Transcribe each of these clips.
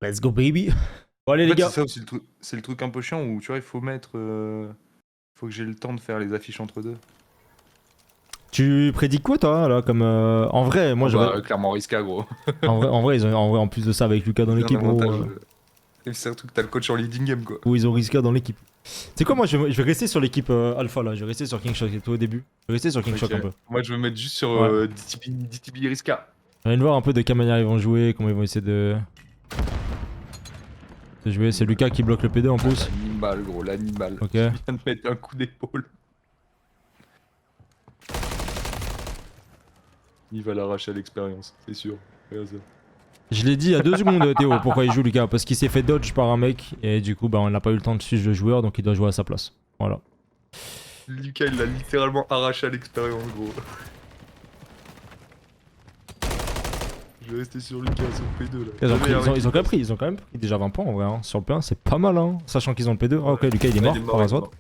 Let's go baby. Bon allez En les fait, gars. c'est ça aussi c'est le truc un peu chiant où tu vois, il faut mettre. Faut que j'ai le temps de faire les affiches entre deux. Tu prédis quoi toi là comme en vrai moi Oh j'aurais bah, clairement Riska, gros. en vrai, en plus de ça avec Lucas dans C'est un l'équipe gros, avantage. Et c'est un truc que t'as le coach en leading game, quoi. où ils ont Riska dans l'équipe. C'est quoi moi je vais rester sur l'équipe Alpha là, je vais rester sur King Shock et toi au début. Je vais rester sur King Ok. Shock un peu. Moi, je vais mettre juste sur Ouais. DTB Riska. Je viens de voir un peu de quelle manière ils vont jouer, comment ils vont essayer de jouer. C'est Lucas qui bloque le P2 en plus. L'animal, gros, l'animal. Ok. Je viens de mettre un coup d'épaule. Il va l'arracher à l'expérience, c'est sûr. Regarde ça. Je l'ai dit il y a 2 secondes Théo, pourquoi il joue Lucas? Parce qu'il s'est fait dodge par un mec et du coup bah on n'a pas eu le temps de suivre le joueur donc il doit jouer à sa place. Voilà. Lucas, il l'a littéralement arraché à l'expérience, gros. Je vais rester sur Lucas, sur P2 là. Ils ont quand même pris déjà 20 points en vrai hein. Sur le P1 c'est pas mal hein, sachant qu'ils ont le P2. Ah, ok Lucas il est mort par hasard.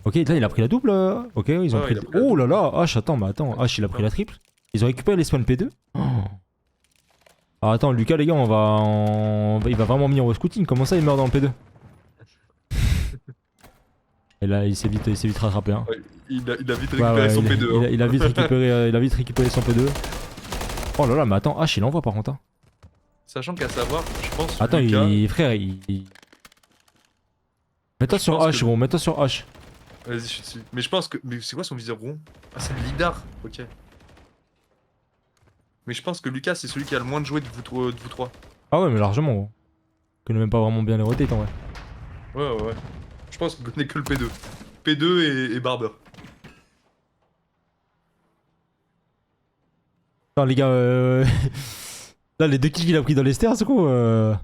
Ok là il a pris la double. Ok ils ont pris. Oh là là H attends mais attends H il a pris la triple. Ils ont récupéré les spawn P2. Oh. Alors attends Lucas les gars il va vraiment venir au scouting. Comment ça il meurt dans le P2? Et là il s'est vite rattrapé hein. Ouais, il a vite récupéré son P2. Il a vite récupéré son P2. Oh là là mais attends H il envoie par contre hein. Sachant qu'à savoir, je pense. Attends, Lucas, frère, mets-toi sur H, gros, mets-toi sur H. Vas-y, je suis dessus. Mais je pense que. Mais c'est quoi son viseur rond? Ah, c'est le lidar. Ok. Mais je pense que Lucas, c'est celui qui a le moins de joué de vous trois. Ah ouais, mais largement, gros. Je connais même pas vraiment bien les rotates en vrai. Ouais. Je pense qu'on connaît que le P2. P2 et Barber. Attends, les gars, là, les 2 kills qu'il a pris dans les stairs, gros. Ouais.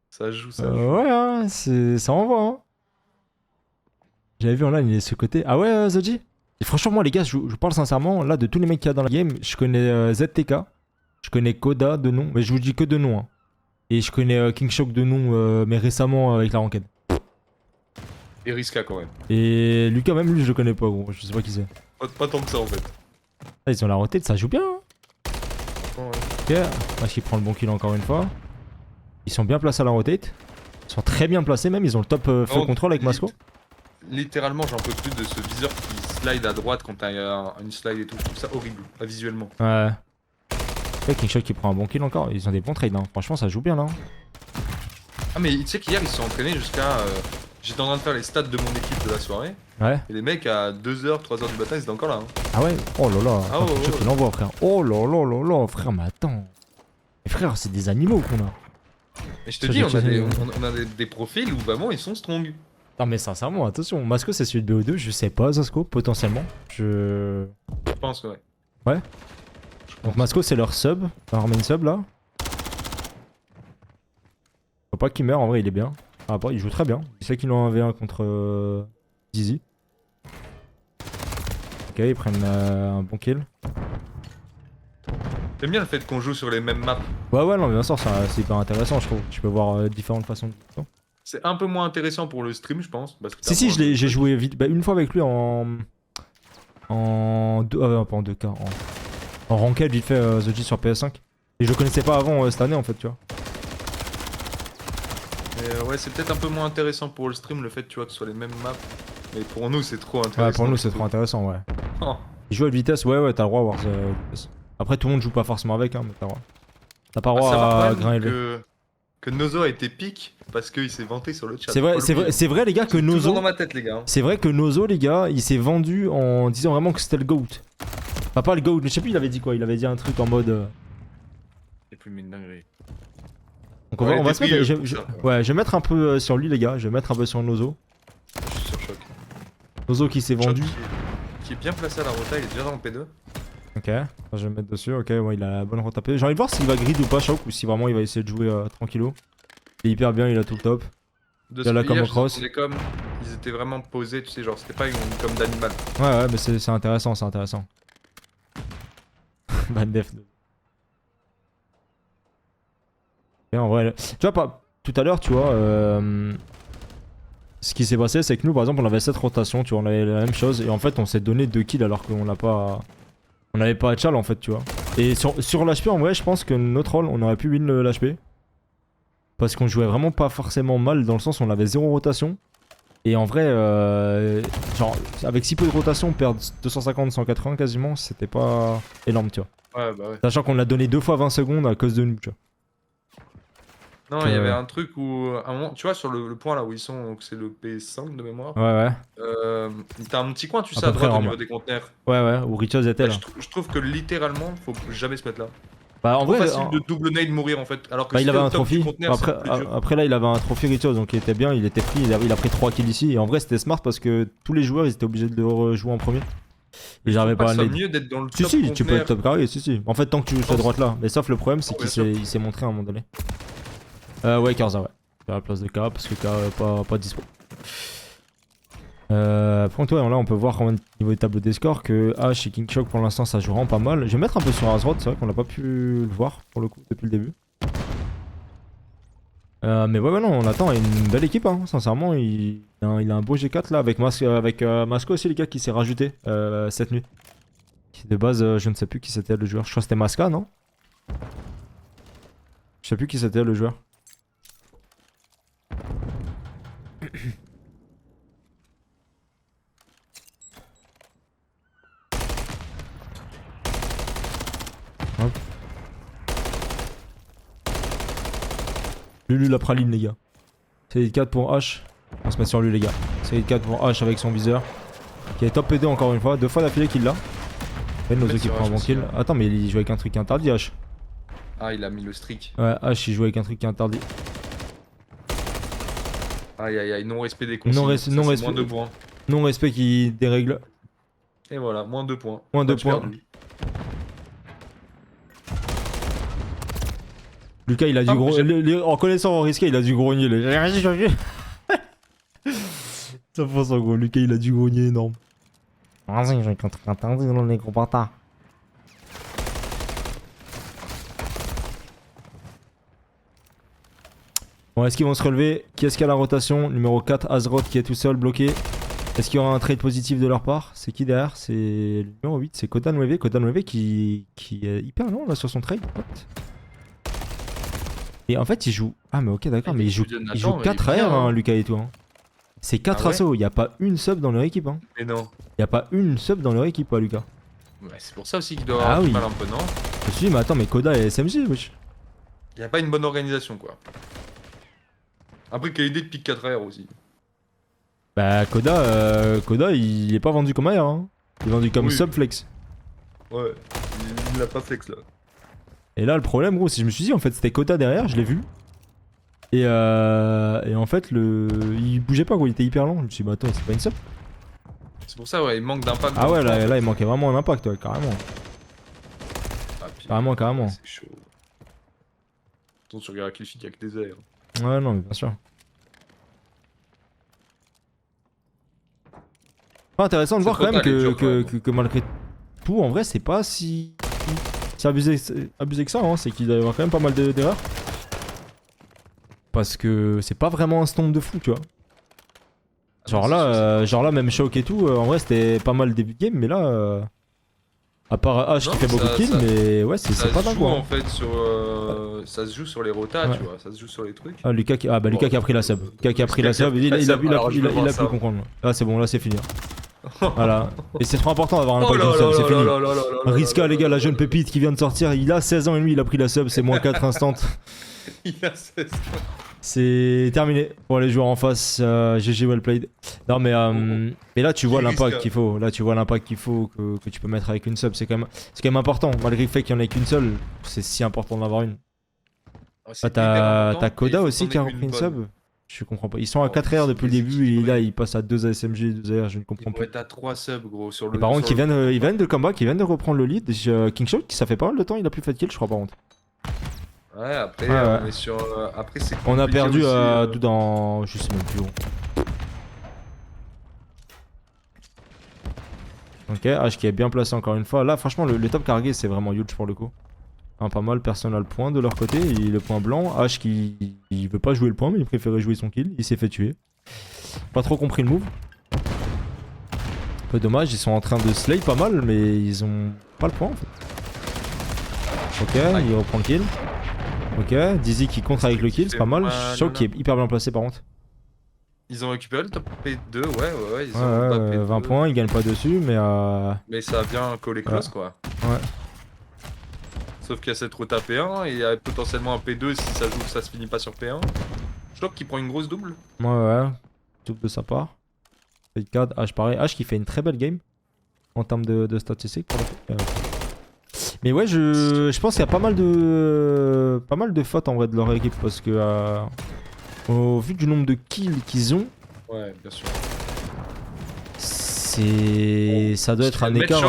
Ça joue, ça joue. Ouais, hein, ça envoie, hein. J'avais vu en ligne, il est de ce côté. Ah ouais, Zoji? Et franchement, moi, les gars, je vous parle sincèrement, là, de tous les mecs qu'il y a dans la game, je connais ZTK, je connais Koda de nom, mais je vous dis que de nom, hein. Et je connais King Shock de nom, mais récemment avec la ranked. Et Riska quand même. Et Lucas, même lui, je le connais pas, gros, je sais pas qui c'est. Pas tant que ça en fait. Ah, ils ont la rotate, ça joue bien, hein. Ouais. Ok, Mash qui prend le bon kill encore une fois. Ils sont bien placés à la rotate. Ils sont très bien placés même, ils ont le top feu control avec Masco. Littéralement, j'en peux plus de ce viseur qui slide à droite quand t'as une slide et tout. Je trouve ça horrible, visuellement. Ouais. Ouais, King Shock qui prend un bon kill encore. Ils ont des bons trades, hein. Franchement, ça joue bien là. Ah, mais tu sais qu'hier, ils se sont entraînés jusqu'à. J'étais en train de faire les stats de mon équipe de la soirée. Ouais. Et les mecs, à 2h, 3h du matin, ils étaient encore là. Hein. Ah ouais. Oh là là. Ah ouais, King Shock, il envoie, frère. Oh là là là là, frère, mais attends. Mais frère, c'est des animaux qu'on a. Et je te dis, on a des profils où vraiment ils sont strong. Non, mais sincèrement, attention. Masco, c'est celui de BO2. Je sais pas, Zasco, potentiellement. Je pense que ouais. Ouais. Donc Masco, c'est leur sub, leur main sub là. Faut pas qu'il meure, en vrai, il est bien. Ah, bah, il joue très bien. Il sait qu'ils l'ont 1v1 contre Dizzy. Ok, ils prennent un bon kill. J'aime bien le fait qu'on joue sur les mêmes maps. Ouais, non, bien sûr, c'est hyper intéressant, je trouve. Tu peux voir différentes façons de jouer. C'est un peu moins intéressant pour le stream, je pense. Parce que Si, j'ai joué vite. Bah, une fois avec lui en 2K. En ranked, vite fait, The G sur PS5. Et je le connaissais pas avant cette année, en fait, tu vois. Ouais, c'est peut-être un peu moins intéressant pour le stream, le fait, tu vois, que ce soit les mêmes maps. Mais pour nous, c'est trop intéressant. Ouais, pour nous, c'est trop intéressant, ouais. Oh. Il joue à vitesse, ouais, t'as le droit à voir vitesse. Après, tout le monde joue pas forcément avec, hein, mais t'as le droit. T'as pas le droit à grain élevé. Que Nozo a été pick parce qu'il s'est vanté sur le chat. C'est vrai, les gars, que Nozo. Toujours dans ma tête, les gars. C'est vrai que Nozo, les gars, il s'est vendu en disant vraiment que c'était le GOAT. Enfin, pas le GOAT, mais je sais plus, il avait dit quoi. Il avait dit un truc en mode. C'est plus une dinguerie. Donc on va se mettre. Ouais, je vais mettre un peu sur lui, les gars. Je vais mettre un peu sur Nozo. Je suis sur choc. Nozo qui s'est vendu. Qui est bien placé à la rota, il est déjà dans le P2. Ok, je vais me mettre dessus. Ok, ouais, il a la bonne rota P2. J'ai envie de voir s'il va grid ou pas, Choc, ou si vraiment il va essayer de jouer tranquillo. Il est hyper bien, il a tout le top. De il a la com cross. Ils étaient vraiment posés, tu sais, genre c'était pas une com d'animal. Ouais, mais c'est intéressant, c'est intéressant. Bad def. Et en vrai, tu vois, pas tout à l'heure, tu vois, ce qui s'est passé, c'est que nous, par exemple, on avait cette rotation, tu vois, on avait la même chose, et en fait, on s'est donné 2 kills alors qu'on l'a pas. On avait pas à Charles en fait, tu vois. Et sur l'HP, en vrai, je pense que notre rôle, on aurait pu win l'HP. Parce qu'on jouait vraiment pas forcément mal, dans le sens où on avait 0 rotation. Et en vrai, genre, avec si peu de rotation, perdre 250, 180 quasiment, c'était pas énorme, tu vois. Ouais, bah ouais. Sachant qu'on l'a donné 2 fois 20 secondes à cause de nous, tu vois. Non, il y avait un truc où, à un moment, tu vois, sur le point là où ils sont, donc c'est le P5 de mémoire. Ouais. T'as un petit coin, tu sais, peu à droite près, au niveau des conteneurs. Ouais, où Richos était là. Je trouve que littéralement, faut jamais se mettre là. Bah en Trop vrai, facile de double nade mourir en fait. Alors que bah, si il avait t'es au un top du trophy. conteneur, c'est plus dur. Après là, il avait un trophy Richos, donc il était bien, il était pris, il a pris 3 kills ici. Et en vrai, c'était smart parce que tous les joueurs, ils étaient obligés de le rejouer en premier. Et j'arrivais pas à le C'est nade. mieux d'être dans le Si, top si, tu peux conteneur. être top carré, si. En fait, tant que tu joues cette droite là. Mais sauf le problème, c'est qu'il s'est montré à un moment donné. Ouais, Karza, ouais. À la place de K, parce que K, pas dispo. Par contre, ouais, là, on peut voir au niveau des tableaux des scores que H et King Shock pour l'instant ça joue vraiment pas mal. Je vais mettre un peu sur Azroth, c'est vrai qu'on l'a pas pu le voir pour le coup depuis le début. Mais ouais, non, on attend une belle équipe, hein, sincèrement. Il a un beau G4 là avec Masco aussi, les gars, qui s'est rajouté cette nuit. De base, je ne sais plus qui c'était le joueur. Je crois que c'était Masca, non? Je sais plus qui c'était le joueur. Hop. Lulu la praline, les gars. C'est 4 pour H. On se met sur lui, les gars. C'est 4 pour H avec son viseur. Qui est top PD encore une fois. 2 fois d'affilée qu'il l'a. Et nos qui prend un bon kill. Attends, mais il joue avec un truc qui est interdit, H. Ah, il a mis le streak. Ouais, H il joue avec un truc qui est interdit. Aïe, non-respect des consignes. Moins 2 points. Non-respect qui dérègle. Et voilà, moins 2 points. Moins 2 points. Lucas, il a dû en connaissant risqué, il a dû grogner. Ça pense en gros, Lucas, il a dû grogner énorme. Vas-y, j'ai un truc interdit dans les gros bâtards. Bon, est-ce qu'ils vont se relever? Qui est-ce qui a la rotation? Numéro 4, Azroth qui est tout seul, bloqué. Est-ce qu'il y aura un trade positif de leur part? C'est qui derrière? C'est le numéro 8, c'est Kodan Weve. Kodan Weve qui est hyper long là sur son trade. Et en fait, il joue. Ah, mais ok, d'accord, mais il joue 4 AR, hein, Lucas et tout. Hein. C'est 4 assos, il n'y a pas une sub dans leur équipe. Hein. Mais non. Il n'y a pas une sub dans leur équipe, hein, Lucas. Ouais, c'est pour ça aussi qu'il doit avoir du mal un peu, non? Je me suis dit, mais attends, mais Koda et SMG, wesh. Il n'y a pas une bonne organisation, quoi. Après, quelle idée de pick 4 AR aussi. Bah, Koda, il est pas vendu comme AR. Hein. Il est vendu comme sub flex. Ouais, il l'a pas flex là. Et là, le problème, gros, c'est que je me suis dit, en fait, c'était Koda derrière, je l'ai vu. Et en fait, il bougeait pas, gros, il était hyper lent. Je me suis dit, bah attends, c'est pas une sub. C'est pour ça, ouais, il manque d'impact. Ah ouais, là, il manquait vraiment un impact, ouais, carrément. Ah, puis, Carrément. C'est chaud. Attends, tu regardes Killfit, il y a que des airs. Ouais, non, mais bien sûr. Pas intéressant de voir quand même que malgré tout, en vrai, c'est pas si abusé que ça, hein. C'est qu'il doit y avoir quand même pas mal d'erreurs. Parce que c'est pas vraiment un stomp de fou, tu vois. Genre là, même Shock et tout, en vrai, c'était pas mal début de game, mais là, à part H qui fait beaucoup de kills, mais ouais, c'est pas dingue. En fait, ça se joue sur les rotas, tu vois, ça se joue sur les trucs. Ah, Lucas qui a pris la sub. Lucas qui a pris la sub, il a pu comprendre. Ah, c'est bon, là, c'est fini. Voilà. Et c'est trop important d'avoir un impact d'une sub, c'est fini. Riska, les gars, la jeune pépite qui vient de sortir, il a 16 ans et lui, il a pris la sub, c'est moins 4 instant. Il a 16 ans. C'est terminé pour les joueurs en face. GG well played. Non mais là tu vois l'impact qu'il faut. Là tu vois l'impact qu'il faut que tu peux mettre avec une sub. C'est quand même important. Malgré le fait qu'il n'y en ait qu'une seule, c'est si important d'en avoir une. T'as Koda aussi qui a repris une sub. Je comprends pas. Ils sont à 4 R depuis le début et là ils passent à 2 ASMG, 2 AR, je ne comprends pas. T'as 3 subs gros sur le. Par contre, ils viennent de comeback, ils viennent de reprendre le lead. King Shot, ça fait pas mal de temps, il a plus fait de kill, je crois par contre. Ouais, après, on est sur. Après, c'est. On a perdu dans. Je sais même plus où. Ok, H qui est bien placé encore une fois. Là, franchement, le top cargué, c'est vraiment huge pour le coup. Hein, pas mal, personne n'a le point de leur côté. Le point blanc. H qui il veut pas jouer le point, mais il préférait jouer son kill. Il s'est fait tuer. Pas trop compris le move. Un peu dommage, ils sont en train de slay pas mal, mais ils ont pas le point en fait. Ok, il reprend le kill. Ok, Dizzy qui contre avec le kill, c'est pas mal. Shock qui est hyper bien placé par contre. Ils ont récupéré le top P2, ouais, ils Ouais, ont ouais, 20 points, ils gagnent pas dessus, mais Mais ça a bien collé close quoi. Ouais. Sauf qu'il y a cette route à P1 et il y a potentiellement un P2 si ça joue, ça se finit pas sur P1. Shock qui prend une grosse double. Ouais, double de sa part. Fade H pareil. H qui fait une très belle game en termes de statistiques pour le coup. Mais ouais, je pense qu'il y a pas mal de fautes en vrai de leur équipe parce que au vu du nombre de kills qu'ils ont, ouais, bien sûr. Ça doit être un écart.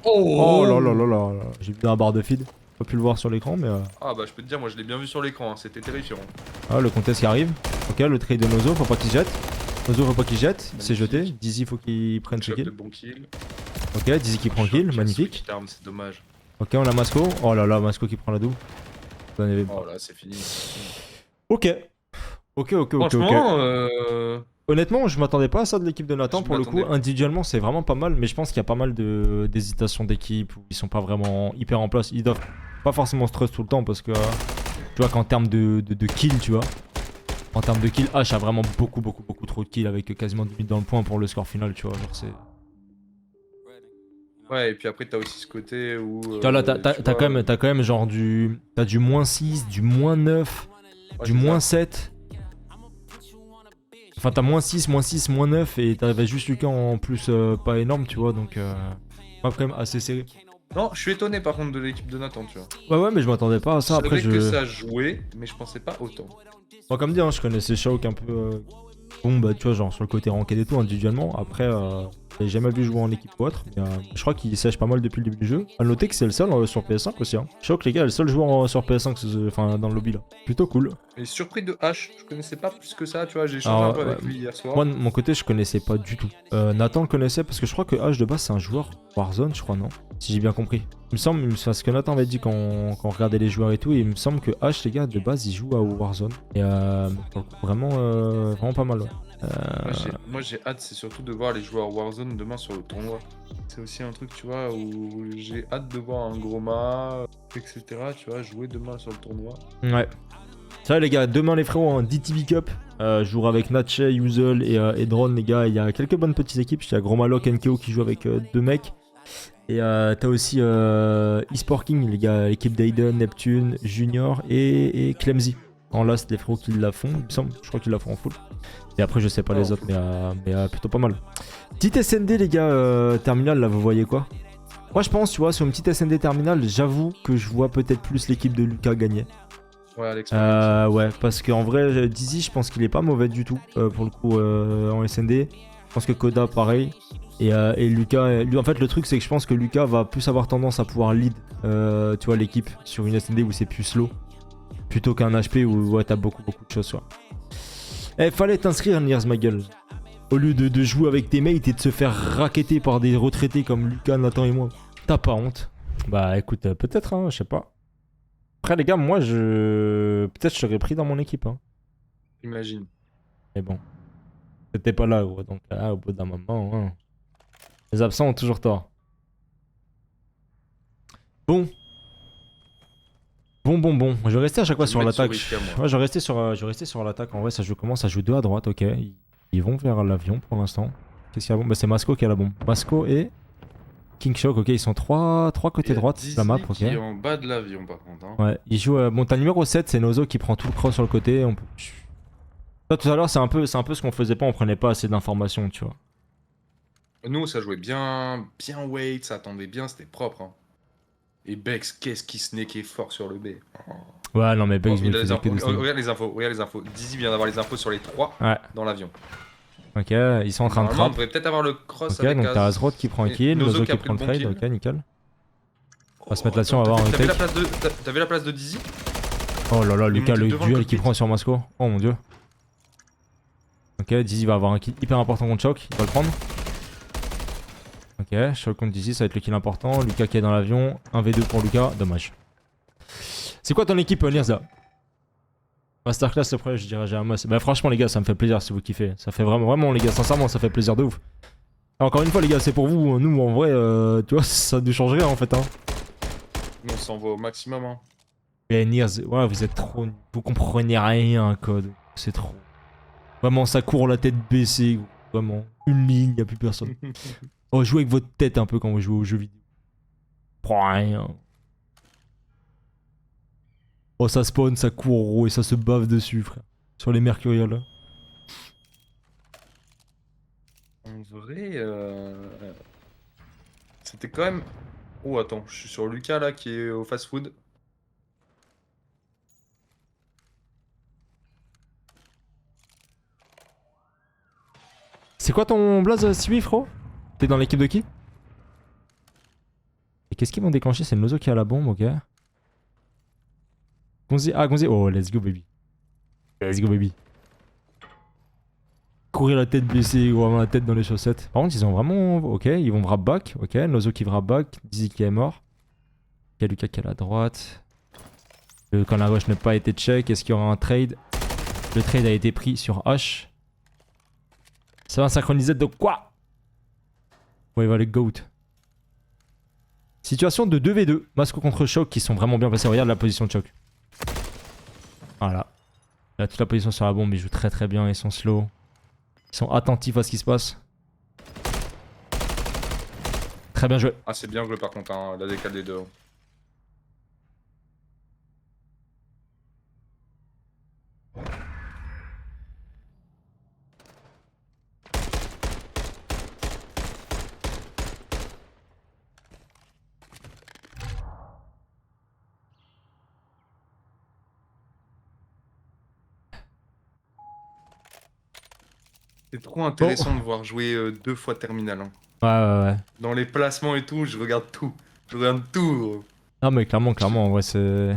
Oh là là là là, j'ai vu un barre de feed. Pas pu le voir sur l'écran, mais. Ah bah je peux te dire, moi je l'ai bien vu sur l'écran, hein. C'était terrifiant. Ah, le contest qui arrive. Ok, le trade de Nozo, faut pas qu'il jette. Nozo, faut pas qu'il jette, il s'est jeté. Dizzy, faut qu'il prenne ce kill. Bon kill. Ok, Dizzy qui prend le kill, magnifique. C'est dommage. Ok, on a Masco. Oh là là, Masco qui prend la double. Oh là, c'est fini. Ok. Franchement, honnêtement, je m'attendais pas à ça de l'équipe de Nathan. Pour le coup, individuellement, c'est vraiment pas mal. Mais je pense qu'il y a pas mal d'hésitation d'équipe où ils sont pas vraiment hyper en place. Ils doivent pas forcément se trust tout le temps parce que tu vois qu'en termes de kills, tu vois. En termes de kills, H a vraiment beaucoup trop de kills avec quasiment 10 minutes dans le point pour le score final, tu vois. Genre c'est. Ouais, et puis après, t'as aussi ce côté où. Là, t'as quand même genre du. T'as du -6, du -9, du -7. Enfin, t'as -6, -9 et t'avais juste Lucas en plus pas énorme, tu vois. Donc, quand même assez serré. Non, je suis étonné par contre de l'équipe de Nathan, tu vois. Ouais, mais je m'attendais pas à ça. Après, que ça jouait, mais je pensais pas autant. Moi, comme dit, hein, je connaissais Shock un peu. Bon, bah, tu vois, genre sur le côté ranked et tout, individuellement. Après, j'ai jamais vu jouer en équipe ou autre. Mais, je crois qu'il sèche pas mal depuis le début du jeu. À noter que c'est le seul sur PS5 aussi. Hein. Shock, les gars, le seul joueur sur PS5 enfin, dans le lobby là. Plutôt cool. Et surpris de H, je connaissais pas plus que ça, tu vois. J'ai échangé un peu avec lui hier soir. Moi, de mon côté, je connaissais pas du tout. Nathan le connaissait parce que je crois que H de base, c'est un joueur Warzone, je crois, non? Si j'ai bien compris. Il me semble, c'est ce que Nathan avait dit quand on regardait les joueurs et tout. Et il me semble que H, les gars, de base, il joue à Warzone. Et vraiment pas mal, ouais. Moi j'ai hâte, c'est surtout de voir les joueurs Warzone demain sur le tournoi. C'est aussi un truc, tu vois, où j'ai hâte de voir un Groma, etc. Tu vois, jouer demain sur le tournoi. Ouais. C'est vrai, les gars, demain, les frérots, en DTV Cup. Je jouerai avec Natche, Yuzel et Drone, les gars. Il y a quelques bonnes petites équipes. Il y a Gromaloc, NKO qui joue avec 2 mecs. Et t'as aussi eSport King, les gars, l'équipe d'Aiden, Neptune, Junior et Clemzy. En last, les frérots qui la font, il me semble. Je crois qu'ils la font en full. Et après, je sais pas les autres, mais plutôt pas mal. Petite SND, les gars, terminal, là, vous voyez quoi? Moi, je pense, tu vois, sur une petite SND terminal, j'avoue que je vois peut-être plus l'équipe de Lucas gagner. Ouais, Alex. Ouais, parce qu'en vrai, Dizzy, je pense qu'il est pas mauvais du tout, pour le coup, en SND. Je pense que Koda, pareil. Et Lucas, en fait, le truc, c'est que je pense que Lucas va plus avoir tendance à pouvoir lead, tu vois, l'équipe sur une SND où c'est plus slow. Plutôt qu'un HP où ouais, t'as beaucoup de choses, quoi. Eh, fallait t'inscrire, Niers, ma gueule. Au lieu de jouer avec tes mates et de se faire racketter par des retraités comme Lucas, Nathan et moi. T'as pas honte? Bah écoute, peut-être, hein, je sais pas. Après, les gars, moi, peut-être je serais pris dans mon équipe. Hein. Imagine. Mais bon. T'étais pas là, gros. Donc là, au bout d'un moment, hein. Les absents ont toujours tort. Bon. Bon. Je vais rester à chaque fois sur l'attaque. Ouais, je vais rester sur l'attaque. En vrai, ça joue comment? Ça joue 2 à droite, ok. Ils vont vers l'avion pour l'instant. Qu'est-ce qu'il y a? Bah, c'est Masco qui a la bombe. Masco et King Shock, ok. Ils sont 3 côté droite de la map, ok. Qui est en bas de l'avion, par contre. Hein. Ouais, ils jouent. Bon, t'as numéro 7, c'est Nozo qui prend tout le cross sur le côté. Ça, tout à l'heure, c'est un peu ce qu'on faisait pas. On prenait pas assez d'informations, tu vois. Nous, ça jouait bien wait, ça attendait bien, c'était propre. Hein. Et Bex, qu'est-ce qui snakait fort sur le B. Oh. Ouais, non, mais Bex, regarde les infos. Dizzy vient d'avoir les infos sur les 3 dans l'avion. Ok, ils sont en train de trap. On pourrait peut-être avoir le cross avec donc t'as Azrod qui prend un kill, Nozo qui prend le trade, ok, nickel. On va se mettre là-dessus, on va avoir un take. T'as vu la place de Dizzy? Oh là là, Lucas, le duel qui prend sur Masco. Oh mon dieu. Ok, Dizzy va avoir un kill hyper important contre Shock, il va le prendre. Ok, Shock contre Dizzy, ça va être le kill important. Lucas qui est dans l'avion, 1v2 pour Lucas, dommage. C'est quoi ton équipe, Nirza? Masterclass, le premier, je dirais j'ai un must. Bah franchement les gars, ça me fait plaisir si vous kiffez. Ça fait vraiment les gars, sincèrement, ça fait plaisir de ouf. Alors, encore une fois les gars, c'est pour vous. Nous en vrai, tu vois, ça ne change rien en fait. Hein. Nous, on s'envoie au maximum. Hein. Les Niers, ouais, vous êtes trop. Vous comprenez rien, code. C'est trop. Vraiment, ça court la tête baissée, gros. Vraiment. Une ligne, y'a plus personne. Oh, jouez avec votre tête un peu quand vous jouez aux jeux vidéo. Prends rien. Oh, ça spawn, ça court, gros, et ça se bave dessus, frère. Sur les Mercurial, là. En vrai, c'était quand même. Oh, attends, je suis sur Lucas là qui est au fast-food. C'est quoi ton blaze, Sibi, frérot? T'es dans l'équipe de qui? Et qu'est-ce qu'ils vont déclencher? C'est le Nozo qui a la bombe, ok. Gonzi, ah, Gonzi. Oh, let's go, baby. Let's go, baby. Courir la tête baissée, gros, avoir la tête dans les chaussettes. Par contre, ils ont vraiment. Ok, ils vont wrap back. Ok, Nozo qui wrap back. Dizzy qui est mort. Il y a Lucas qui est à la droite. Quand la rush n'a pas été check, est-ce qu'il y aura un trade? Le trade a été pris sur H. Ça va synchroniser de quoi? Ouais, il va les GOAT. Situation de 2v2. Masco contre Choc qui sont vraiment bien placés. Regarde la position de Choc. Voilà. Il a toute la position sur la bombe. Ils jouent très très bien. Ils sont slow. Ils sont attentifs à ce qui se passe. Très bien joué. Ah, c'est bien joué par contre, hein, la décale des deux. C'est trop intéressant de voir jouer 2 fois Terminal. Hein. Ouais. Dans les placements et tout, je regarde tout. Je regarde tout, gros. Non mais clairement, en vrai c'est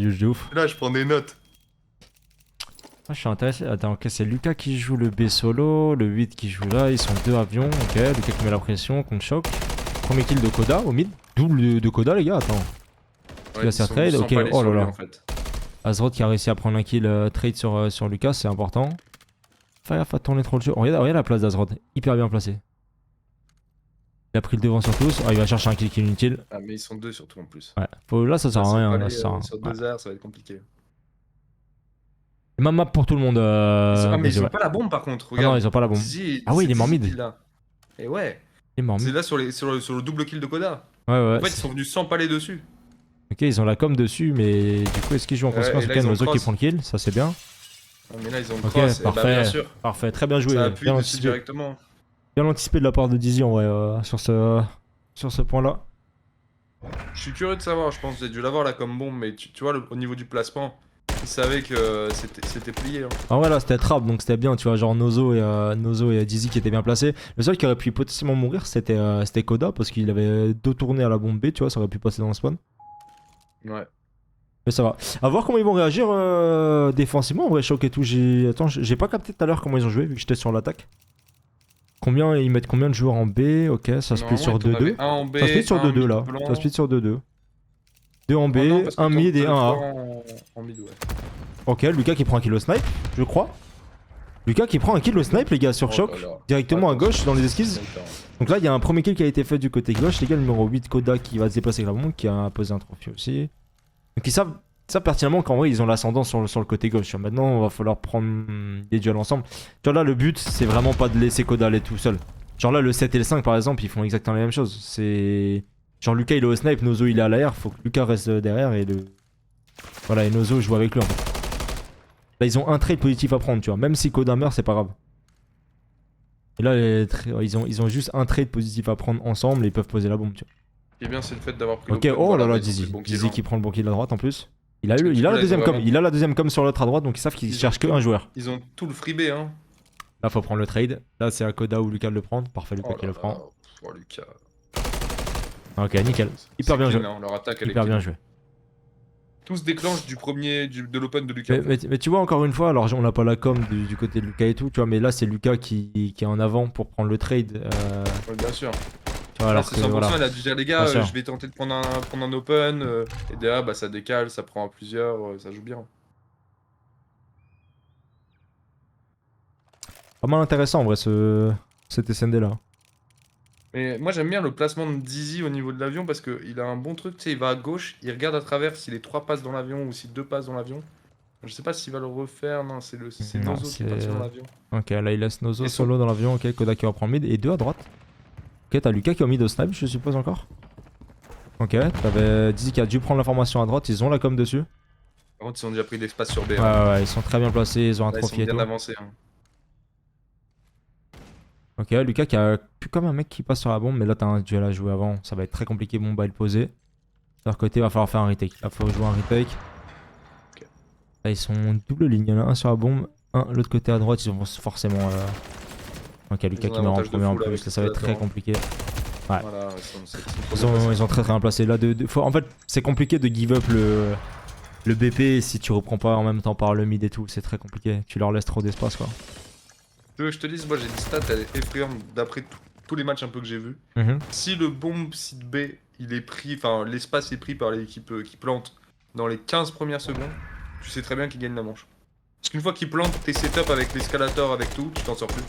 huge de ouf. Là, je prends des notes. Ah, je suis intéressé. Attends, ok, c'est Lucas qui joue le B solo, le 8 qui joue là, ils sont 2 avions, ok. Lucas qui met la pression contre Choc. Premier kill de Koda au mid. Double de Koda les gars, attends. Ouais, Lucas c'est trade, ok, oh là là. En fait. Azroth qui a réussi à prendre un kill trade sur Lucas, c'est important. Fais gaffe à tourner trop le jeu. Oh, regarde la place d'Azroth, hyper bien placé. Il a pris le devant sur tous. Oh, il va chercher un kill qui est inutile. Ah, mais ils sont 2 surtout en plus. Ouais, là ça sert à rien. Là, ça sert à rien. Sur 2 airs, ça va être compliqué. Même map pour tout le monde. Ah, mais ils ont ouais. pas la bombe par contre. Ah Regarde. non, ils ont pas la bombe. Dizzy, Ah oui, il est mort Dizzy mid. qui l'a. Et ouais. Il est mort C'est mid. là sur le double kill de Koda. Ouais. En fait, ils sont venus sans palais dessus. Ok, ils ont la com dessus, mais du coup, est-ce qu'ils jouent en conséquence? et Ok, là, ils ont Nozo qui cross. prend le kill, ça c'est bien. Ah, mais là, ils ont Ok, cross. Et bah, parfait. bien sûr. Parfait, très bien joué. Ça appuie Bien dessus anticipé. directement. Bien anticipé de la part de Dizzy en vrai sur ce point-là. Je suis curieux de savoir, je pense que j'ai dû l'avoir là comme bombe, mais tu vois, au niveau du placement, ils savaient que c'était plié. Hein. En vrai là c'était trap donc c'était bien, tu vois, genre Nozo et Dizzy qui étaient bien placés. Le seul qui aurait pu potentiellement mourir c'était Koda parce qu'il avait deux tournées à la bombe B, tu vois, ça aurait pu passer dans le spawn. Ouais. Mais ça va. À voir comment ils vont réagir défensivement en vrai, Choc et tout. Attends, j'ai pas capté tout à l'heure comment ils ont joué vu que j'étais sur l'attaque. Ils mettent combien de joueurs en B? Ok, ça split sur 2-2. Un en B, Ça split sur un 2-2 là. mid blanc. Ça split sur 2-2. 2 en B, Oh non, parce que un mid et un A. En mid, ouais. Ok, Lucas qui prend un kill au snipe, je crois. Lucas qui prend un kill au snipe, les gars, sur Oh Choc. là là. Directement à Attention. gauche dans les esquisses. Donc là, il y a un premier kill qui a été fait du côté gauche. Les gars, le numéro 8, Koda, qui va se déplacer avec la bombe, qui a posé un trophée aussi. Donc ils savent pertinemment qu'en vrai, ils ont l'ascendant sur le côté gauche. Maintenant, il va falloir prendre des duels ensemble. Tu vois, là, le but, c'est vraiment pas de laisser Koda aller tout seul. Genre là, le 7 et le 5, par exemple, ils font exactement la même chose. C'est... Genre Lucas, il est au snipe, Nozo, il est à l'arrière. Faut que Lucas reste derrière et le... Voilà, et Nozo joue avec lui, en fait. Là, ils ont un trade positif à prendre, tu vois. Même si Koda meurt, c'est pas grave. Et là, ils ont juste un trade positif à prendre ensemble et ils peuvent poser la bombe, tu vois. Ce qui est bien, c'est le fait d'avoir pris Ok, l'open, oh voilà, là là, ils ont pris Dizzy. le bon kill, Dizzy hein. qui prend le bon kill à droite en plus. Il a la coup, là, deuxième ils ont com. vraiment- Il a la deuxième com sur l'autre à droite, donc ils savent qu'ils Ils ont cherchent que tout. un joueur. Ils ont tout le freebie, hein. Là, faut prendre le trade. Là, c'est à Koda ou Lucas de le prendre. Parfait, Lucas Oh qui là le là. prend. Oh, Lucas. Ok, nickel. Hyper C'est bien clean, joué. hein, leur attaque, elle est Hyper clean. bien joué. Tout se déclenche de l'open de Lucas. Mais tu vois, encore une fois, alors on n'a pas la com du côté de Lucas et tout, tu vois, mais là, c'est Lucas qui est en avant pour prendre le trade. Ouais, bien sûr. Tu vois, alors C'est que 100%, voilà. il a dû dire les gars, Bien sûr. je vais tenter de prendre un open, et derrière bah, ça décale, ça prend à plusieurs, ça joue bien. Pas mal intéressant en vrai, cet SND là. Mais moi j'aime bien le placement de Dizzy au niveau de l'avion parce qu'il a un bon truc, tu sais, il va à gauche, il regarde à travers s'il est 3 passes dans l'avion ou si 2 passes dans l'avion. Je sais pas s'il va le refaire, non, c'est Non, Nozo qui est parti dans l'avion. Ok, là il laisse Nozo Et solo dans l'avion, ok, Kodak qui va prendre mid et 2 à droite. Ok, t'as Lucas qui a mis de snipe, je suppose encore. Ok, t'avais Dizzy qui a dû prendre l'information à droite, ils ont la com dessus. Par contre, ils ont déjà pris de l'espace sur B. Ouais, ils sont très bien placés, ils ont un Là, ils trophy sont et bien tout. avancés. Hein. Ok, Lucas qui a plus comme un mec qui passe sur la bombe, mais là t'as un duel à jouer avant, ça va être très compliqué, bombe à le poser. De leur côté, il va falloir faire un retake. Là, faut jouer un retake. Ok. Là, ils sont double ligne, il y en a un sur la bombe, un l'autre côté à droite, ils vont forcément. Ok, Lucas qui meurt en premier en plus, là ça va être très compliqué. Ouais. Voilà, ils ont très très bien placé. Là, en fait, c'est compliqué de give up le BP si tu reprends pas en même temps par le mid et tout, c'est très compliqué. Tu leur laisses trop d'espace quoi. Tu veux que je te dise, moi j'ai une stat, elle est effrayante d'après tous les matchs un peu que j'ai vus. Si le bombe site B, il est pris, enfin l'espace est pris par l'équipe qui plante dans les 15 premières secondes, tu sais très bien qu'il gagne la manche. Parce qu'une fois qu'il plante tes setups avec l'escalator, avec tout, tu t'en sors plus.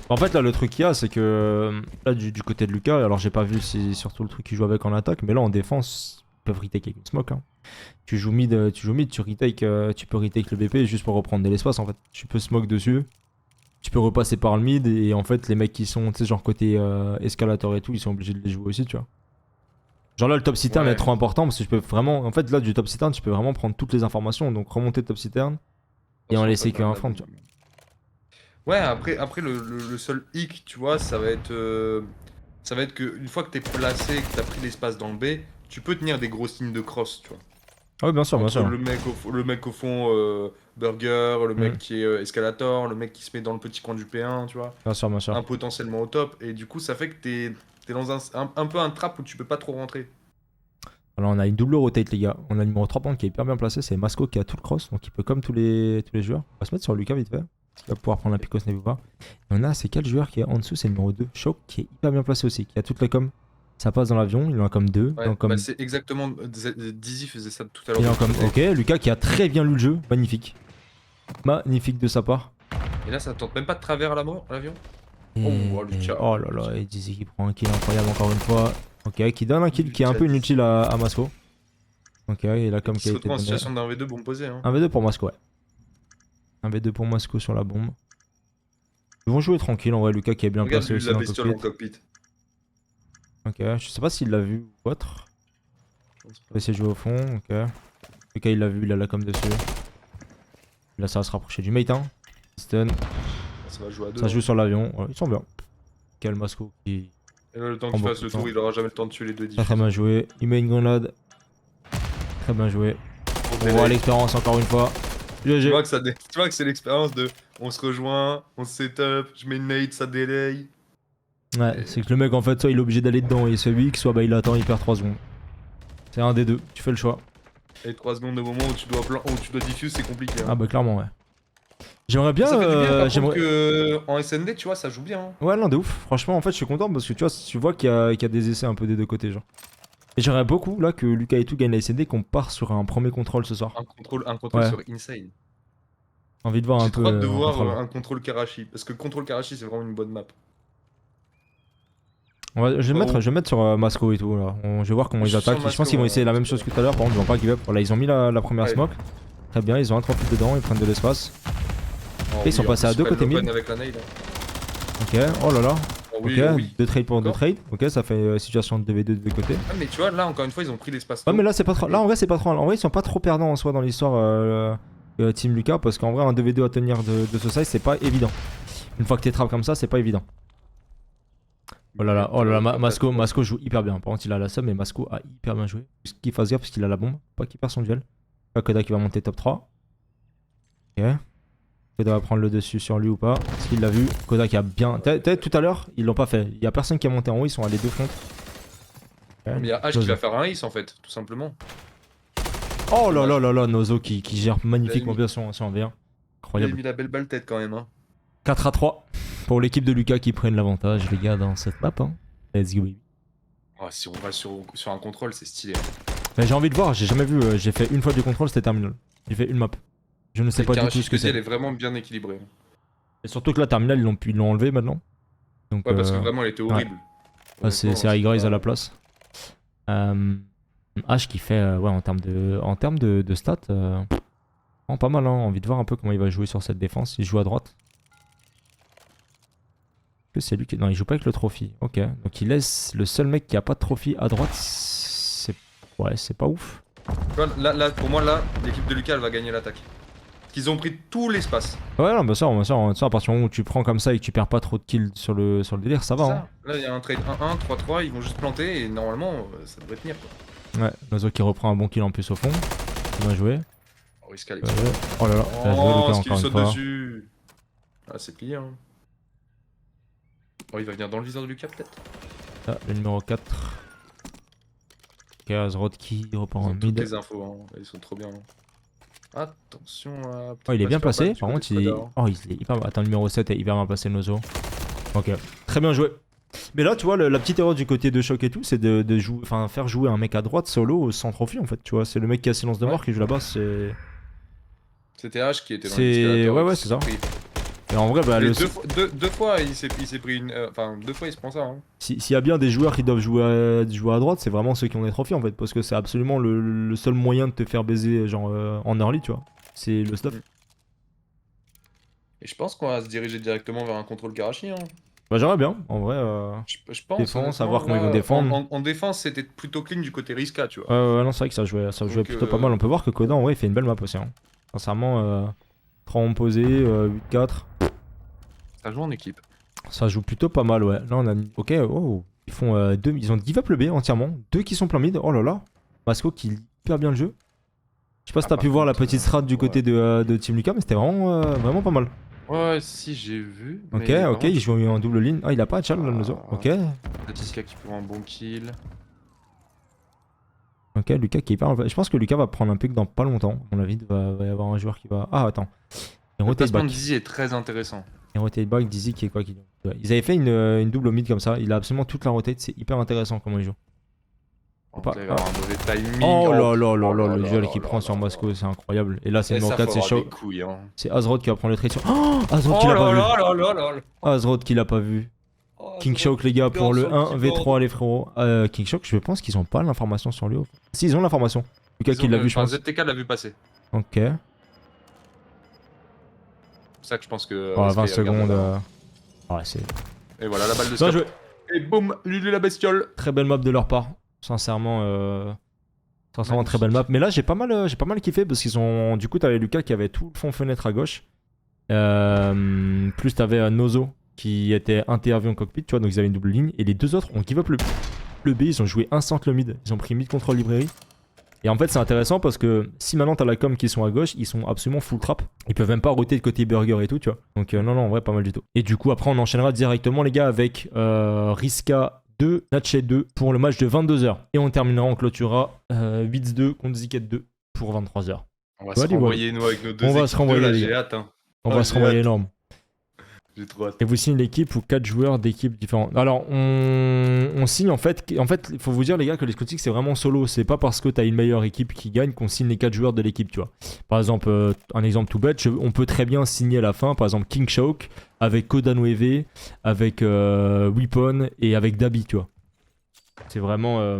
En fait, là, le truc qu'il y a, c'est que là, du côté de Lucas, alors j'ai pas vu si surtout le truc qu'il joue avec en attaque, mais là en défense, ils peuvent retake avec une smoke. Hein. Tu joues mid, tu retake, tu peux retake le BP juste pour reprendre de l'espace en fait. Tu peux smoke dessus, tu peux repasser par le mid et en fait, les mecs qui sont, tu sais, genre côté escalator et tout, ils sont obligés de les jouer aussi, tu vois. Genre là, le top citerne est trop important parce que je peux vraiment, en fait, là, du top citerne, tu peux vraiment prendre toutes les informations, donc remonter top citerne et en laisser qu'un front, tu vois. Ouais, après le seul hic, tu vois, ça va être que une fois que t'es placé, que t'as pris l'espace dans le B, tu peux tenir des grosses lignes de cross, tu vois. Ah oui, bien sûr, bien Entre sûr. le mec au fond burger, le mec qui est escalator, le mec qui se met dans le petit coin du P1, tu vois. Bien sûr, bien sûr. Potentiellement au top. Et du coup, ça fait que t'es dans un peu un trap où tu peux pas trop rentrer. Alors on a une double rotate les gars. On a le numéro 3 qui est hyper bien placé, c'est Masco qui a tout le cross, donc il peut comme tous les joueurs. On va se mettre sur Lucas vite fait. Il va pouvoir prendre la pico snipe ou pas. Et on a c'est quel joueur qui est en dessous, c'est le numéro 2, Shock, qui est hyper bien placé aussi, qui a toute la com. Ça passe dans l'avion, il en a comme 2. Ouais, bah c'est exactement. Dizzy faisait ça tout à l'heure. Il en comme. Ok, Lucas qui a très bien lu le jeu, magnifique. Magnifique de sa part. Et là, ça tente même pas de travers à la mort, l'avion. Oh là là, et Dizzy qui prend un kill incroyable encore une fois. Ok, qui donne un kill qui est un peu inutile à Masco. Ok, et là comme qui a été donné. En situation d'un V2 bon posé. Hein. Un V2 pour Masco, ouais. Un V2 pour Masco sur la bombe. Ils vont jouer tranquille en vrai, Lucas qui est bien placé aussi dans le cockpit. Ok, je sais pas s'il l'a vu ou autre. On va essayer de jouer au fond, ok. Lucas il l'a vu, il a la com dessus. Là ça va se rapprocher du mate, hein. Stun. Ça va jouer à deux. Ça joue sur l'avion, ouais, ils sont bien. Quel Masco qui. Et là, le temps qu'il fasse le tour, il aura jamais le temps de tuer les deux. Très bien joué. Il met une grenade. Très bien joué. On voit l'expérience encore une fois. Tu vois que c'est l'expérience de on se rejoint, on se setup, je mets une nade, ça délaye. Ouais, c'est que le mec en fait, soit il est obligé d'aller dedans et il se fait weak, soit bah il attend, il perd 3 secondes. C'est un des deux, tu fais le choix. Et 3 secondes au moment où tu dois diffuse, c'est compliqué. Hein. Ah bah clairement, ouais. J'aimerais bien. Ça fait du bien, j'aimerais que en SND, tu vois, ça joue bien. Hein. Ouais, non, de ouf. Franchement, en fait, je suis content parce que tu vois qu'il y a des essais un peu des deux côtés, genre. Et j'aimerais beaucoup là que Lucas et tout gagne la SND, qu'on part sur un premier contrôle ce soir. Un contrôle sur Insane. Envie de voir un peu. J'ai hâte de voir un contrôle Karachi. Parce que contrôle Karachi, c'est vraiment une bonne map. Je vais mettre sur Masco et tout là. Je vais voir comment ils attaquent. Je pense qu'ils vont essayer la même chose que tout à l'heure. Par contre, ils vont pas give up. Voilà, ils ont mis la première smoke. Très bien, ils ont un 3 feet dedans, ils prennent de l'espace. Ils sont passés à deux côté mid. Ok, oh là là. Ok, 2 trades pour 2 trades. Ok, ça fait situation de 2v2 de deux côtés. Ah, mais tu vois, là encore une fois, ils ont pris l'espace. Ouais, mais là, c'est pas trop. Là, en vrai, c'est pas trop. En vrai, ils sont pas trop perdants en soi dans l'histoire Team Lucas. Parce qu'en vrai, un 2v2 à tenir de ce size, c'est pas évident. Une fois que t'es trap comme ça, c'est pas évident. Oh là là, Masco joue hyper bien. Par contre, il a la sub, mais Masco a hyper bien joué. Qu'il fasse gaffe parce qu'il a la bombe. Pas qu'il perd son duel. Là, Kodak qui va monter top 3. Ok. Kodak va prendre le dessus sur lui ou pas. Est-ce qu'il l'a vu? Kodak a bien. Tout à l'heure, ils l'ont pas fait. Il y a personne qui est monté en haut, ils sont allés deux fronts. Mais il y a H qui va faire un ace en fait, tout simplement. Oh là là là là, Nozo qui gère magnifiquement bien son V1. Incroyable. Il a mis la belle balle tête quand même. Hein. 4 à 3 pour l'équipe de Lucas qui prennent l'avantage, les gars, dans cette map. Hein. Let's go, baby. Oh, si on va sur un contrôle, c'est stylé. Mais j'ai envie de voir, j'ai jamais vu. J'ai fait une fois du contrôle, c'était terminal. J'ai fait une map. Je ne sais pas du tout ce que c'est. Elle est vraiment bien équilibrée. Et surtout que la terminal, ils l'ont enlevé maintenant. Donc, ouais, parce que vraiment, elle était horrible. Ah, c'est High Rise à la place. H qui fait, ouais, en termes de stats, pas mal, hein. Envie de voir un peu comment il va jouer sur cette défense. Il joue à droite. Que c'est lui qui. Non, il joue pas avec le trophy. Ok. Donc il laisse le seul mec qui a pas de trophy à droite. C'est. Ouais, c'est pas ouf. Là, pour moi, là, l'équipe de Lucas, elle va gagner l'attaque. Ils ont pris tout l'espace. Ouais, non, bah ça, à partir du moment où tu prends comme ça et que tu perds pas trop de kills sur le délire, ça va. Hein. Là, il y a un trade 1-1, 3-3, ils vont juste planter et normalement, ça devrait tenir. Quoi. Ouais, Nozo qui reprend un bon kill en plus au fond. Bien joué. Oh, il se cale. Oh là là, bien joué, Lucas, ce encore qu'il une fois. dessus. Ah, c'est plié. Hein. Oh, il va venir dans le viseur de Lucas, peut-être. Ah, le numéro 4. Ok, Azrod qui reprend en toutes mid. les infos, hein. Ils sont trop bien. Attention à... Oh, il est bien placé, par contre, il est... Oh, il est hyper... Attends, le numéro 7 est hyper bien placé, le Nozo. Ok, très bien joué. Mais là, tu vois, la petite erreur du côté de Choc et tout, c'est de jouer... Enfin, faire jouer un mec à droite solo sans trophy, en fait, tu vois. C'est le mec qui a silence de mort qui joue là-bas, c'est... C'était H qui était dans le Ouais, c'est ça. Et en vrai, bah, deux fois, il s'est pris une... Enfin, 2 fois, il se prend ça, hein. S'il y a bien des joueurs qui doivent jouer à droite, c'est vraiment ceux qui ont des trophées, en fait. Parce que c'est absolument le seul moyen de te faire baiser, genre, en early, tu vois. C'est le stuff. Et je pense qu'on va se diriger directement vers un contrôle Karachi, hein. Bah j'aimerais bien, en vrai. Je pense. Défense, savoir comment ils vont défendre. En défense, c'était plutôt clean du côté Riska, tu vois. Ouais, non, c'est vrai que ça jouait plutôt pas mal. On peut voir que Koda, en vrai, il fait une belle map aussi. Hein. Sincèrement, 3 en posé, 8-4. Ça joue en équipe. Ça joue plutôt pas mal, ouais. Là, on a. Ok, oh. Ils font 2. Ils ont give up le B entièrement. 2 qui sont plein mid. Oh là là. Masco qui lit hyper bien le jeu. Je sais pas si t'as pu voir la petite strat du côté de Team Lucas, mais c'était vraiment pas mal. Ouais, si, j'ai vu. Ok, il joue en double ligne. Ah, il a pas de chal, le Nozo. Ok. Lucas qui prend un bon kill. Ok, Lucas qui est hyper. Je pense que Lucas va prendre un pick dans pas longtemps. À mon avis, il va y avoir un joueur qui va. Ah, attends. Le placement de Dizzy est très intéressant. Et rotate back, Dizzy qui est quoi qui... Ils avaient fait une double mid comme ça. Il a absolument toute la rotate. C'est hyper intéressant comment il joue. Il va avoir un mauvais timing. Oh là là là là, le duel qu'il prend sur Moscow, c'est incroyable. Et là, c'est le numéro 4, c'est chaud. C'est Azrod qui va prendre le trade sur. Oh, Azrod qui l'a pas vu. Azrod qui l'a pas vu. King Shock, les gars, pour le 1v3, les frérots. King Shock, je pense qu'ils ont pas l'information sur lui. Si, ils ont l'information. Lucas qui l'a vu, je pense. ZTK l'a vu passer. Ok. C'est ça que je pense que. Oh, 20 secondes. Ouais, c'est. Et voilà la balle de scope. Et boum, Lulu la bestiole. Très belle map de leur part. Sincèrement, très belle map. Mais là, j'ai pas mal kiffé parce qu'ils ont. Du coup, t'avais Lucas qui avait tout le fond fenêtre à gauche. Plus t'avais Nozo qui était interview en cockpit, tu vois, donc ils avaient une double ligne. Et les deux autres ont give up le B, ils ont joué instant le mid. Ils ont pris mid control librairie. Et en fait, c'est intéressant parce que si maintenant t'as la com qui sont à gauche, ils sont absolument full trap. Ils peuvent même pas roter de côté burger et tout, tu vois. Donc, non, en vrai, pas mal du tout. Et du coup, après, on enchaînera directement, les gars, avec Riska 2, Natchez 2 pour le match de 22h. Et on terminera, on clôturera 8-2 contre Ziket 2 pour 23h. On va se renvoyer, nous, avec nos deux équipes. On va se renvoyer, j'ai hâte. Hein. On va se renvoyer énorme. J'ai trop hâte. Et vous signez l'équipe ou 4 joueurs d'équipes différentes. Alors, on signe en fait, il faut vous dire, les gars, que les Scotics, c'est vraiment solo. C'est pas parce que t'as une meilleure équipe qui gagne qu'on signe les 4 joueurs de l'équipe, tu vois. Par exemple, un exemple tout bête, on peut très bien signer à la fin, par exemple, King Shock avec Koda Nueve, avec Weapon et avec Dabi, tu vois. C'est vraiment.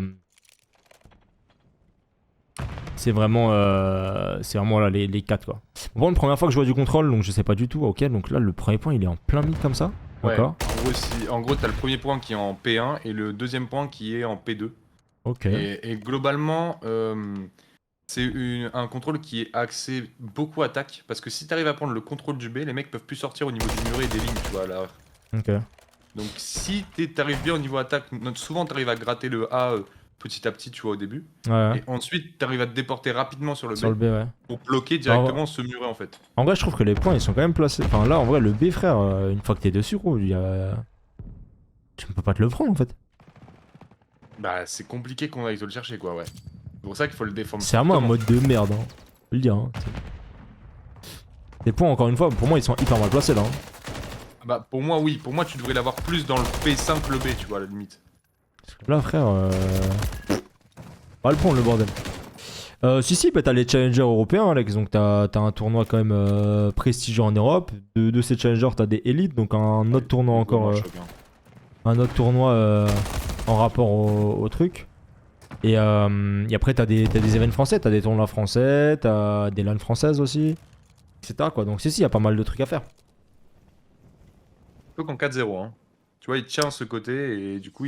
C'est vraiment là, les 4 quoi. Bon, la première fois que je vois du contrôle, donc je sais pas du tout. Ok, donc là le premier point il est en plein mid comme ça. Ouais, en gros t'as le premier point qui est en P1 et le deuxième point qui est en P2. Ok. Et globalement, c'est un contrôle qui est axé beaucoup attaque. Parce que si t'arrives à prendre le contrôle du B, les mecs peuvent plus sortir au niveau du muret et des lignes, tu vois là. Ok. Donc si t'arrives bien au niveau attaque, souvent t'arrives à gratter le A. Petit à petit, tu vois, au début. Ouais. Et ensuite, t'arrives à te déporter rapidement sur le B. Sur le B, ouais. Pour bloquer directement ce muret, en fait. En vrai, je trouve que les points, ils sont quand même placés. Enfin, là, en vrai, le B, frère, une fois que t'es dessus, gros, tu ne peux pas te le prendre, en fait. Bah, c'est compliqué qu'on aille te le chercher, quoi, ouais. C'est pour ça qu'il faut le défendre. C'est vraiment un mode de merde, hein. Faut le dire, hein. Les points, encore une fois, pour moi, ils sont hyper mal placés, là. Hein. Bah, pour moi, oui. Pour moi, tu devrais l'avoir plus dans le P5 que le B, tu vois, à la limite. Là, frère, pas le prendre le bordel. Si, bah, t'as les challengers européens, Alex. Donc, t'as un tournoi quand même prestigieux en Europe. De ces challengers, t'as des élites. Donc, un autre tournoi encore. un autre tournoi en rapport au truc. Et après, t'as des événements français, t'as des tournois français, t'as des LAN françaises aussi, etc. quoi. Donc, si, y a pas mal de trucs à faire. Plutôt qu'en 4-0. Hein. Tu vois, il tient ce côté et du coup,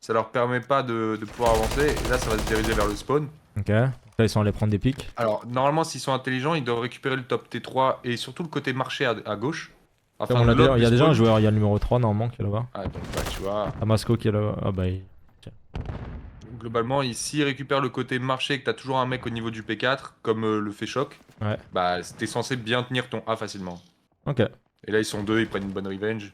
ça leur permet pas de pouvoir avancer. Et là, ça va se diriger vers le spawn. Ok. Là, ils sont allés prendre des pics. Alors, normalement, s'ils sont intelligents, ils doivent récupérer le top T3 et surtout le côté marché à gauche. Il y a déjà un joueur, il y a le numéro 3 normalement qui est là-bas. Ah, donc bah, tu vois. Damasco qui est là-bas. Ah bah, Globalement, s'ils récupèrent le côté marché et que t'as toujours un mec au niveau du P4, comme le fait choc, ouais. bah t'es censé bien tenir ton A facilement. Ok. Et là, ils sont deux, ils prennent une bonne revenge.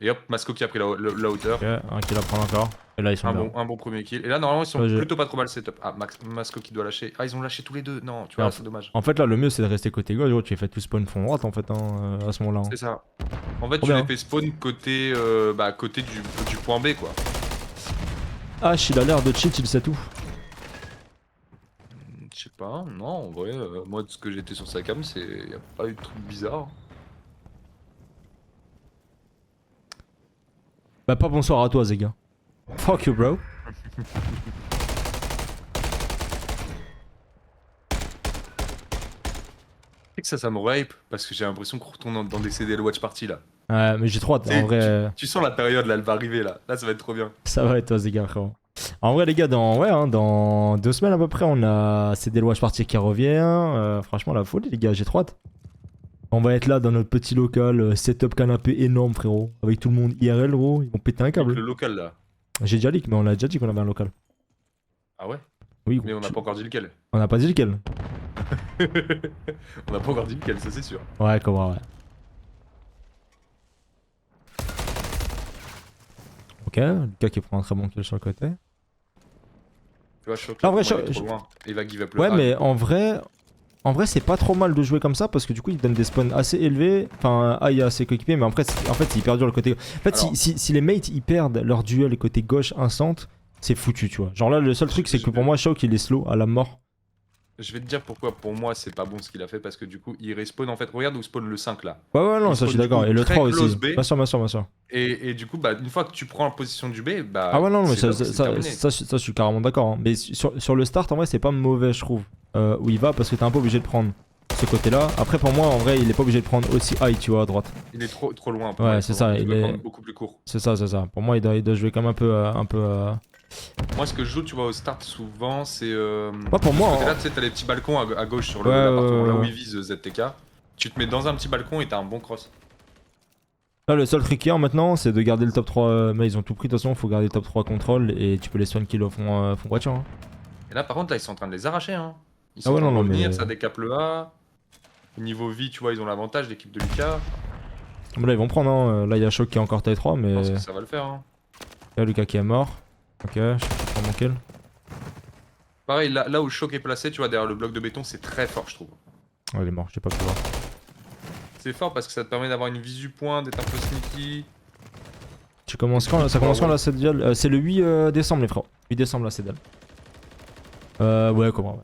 Et hop, Masco qui a pris la hauteur. Ok, un qui la prend encore. Et là, ils sont bien. Un bon premier kill. Et là, normalement, ils sont Ouais, plutôt pas trop mal setup. Ah, Masco qui doit lâcher. Ah, ils ont lâché tous les deux. Non, tu vois, c'est dommage. En fait, là, le mieux, c'est de rester côté gauche. Gros, tu fais tout spawn fond droite, en fait, hein, à ce moment-là. Hein. C'est ça. En fait, Trop tu bien. les fais spawn côté, côté du point B, quoi. H, il a l'air de cheat, il sait tout. Je sais pas, non, en vrai, moi, de ce que j'étais sur sa cam, y a pas eu de truc bizarre. Bah, pas bonsoir à toi, Zega. Fuck you, bro. C'est que ça me hype, parce que j'ai l'impression qu'on retourne dans des CDL Watch Party, là. Ouais, mais j'ai trop hâte. En vrai. Tu sens la période, là, elle va arriver, là. Là, ça va être trop bien. Ça va être toi, Zega, frérot. En vrai, les gars, dans 2 semaines à peu près, on a CD Watch Party qui revient. Franchement, la folie, les gars, j'ai trop hâte. On va être là dans notre petit local, setup canapé énorme, frérot. Avec tout le monde IRL, gros. Ils vont péter un câble. Le local, là. J'ai déjà leak, mais on a déjà dit qu'on avait un local. Ah ouais? Oui, mais on n'a pas encore dit lequel. On n'a pas dit lequel. On n'a pas encore dit lequel, ça c'est sûr. Ouais, comment, ouais. Ok, Lucas qui prend un très bon kill sur le côté. Tu vois, choc, en vrai, trop loin. Il va give up le ouais, A. mais en vrai, c'est pas trop mal de jouer comme ça parce que du coup, il donne des spawns assez élevés. Enfin, A, il est assez coéquipé, mais en fait, c'est hyper dur le côté. En fait, alors, si les mates ils perdent leur duel côté gauche instant, c'est foutu, tu vois. Genre là, le seul truc, c'est que pour moi, Shock il est slow à la mort. Je vais te dire pourquoi pour moi c'est pas bon ce qu'il a fait parce que du coup il respawn en fait. Regarde où spawn le 5 là. Ouais, non, ça je suis d'accord. Et le 3 aussi. B, bien sûr. Et du coup, bah, une fois que tu prends la position du B, bah. Ah ouais, non, mais ça, je suis carrément d'accord. Hein. Mais sur le start, en vrai, c'est pas mauvais, je trouve. Où il va parce que t'es un peu obligé de prendre ce côté-là. Après, pour moi, en vrai, il est pas obligé de prendre aussi high, tu vois, à droite. Il est trop loin. Ouais, c'est ça. Il est beaucoup plus court. C'est ça. Pour moi, il doit jouer comme un peu. Moi, ce que je joue, tu vois, au start souvent, c'est. Ouais, pour moi. Là, tu sais, t'as les petits balcons à gauche sur l'appartement là où il vise ZTK. Tu te mets dans un petit balcon et t'as un bon cross. Là, le seul truc qu'il y a maintenant, c'est de garder le top 3. Mais ils ont tout pris, de toute façon, faut garder le top 3 contrôle et tu peux les spawn kill au fond voiture. Hein. Et là, par contre, là, ils sont en train de les arracher. Hein. Ils Ah sont ouais, en train de revenir, mais... ça décape le A. Au niveau vie, tu vois, ils ont l'avantage, l'équipe de Lucas. Bon, là, ils vont prendre. Hein. Là, il y a Shock qui est encore taille 3, mais. Je pense que ça va le faire. Hein. Il y a Lucas qui est mort. Ok, je prends mon kill. Pareil, là où Shock est placé, tu vois, derrière le bloc de béton, c'est très fort, je trouve. Ouais, il est mort, j'ai pas pu voir. C'est fort parce que ça te permet d'avoir une visu point, d'être un peu sneaky. Tu commences quand là? Ça commence quand la CDL? C'est le 8 décembre, les frères. 8 décembre la CDL. Ouais, comment, ouais.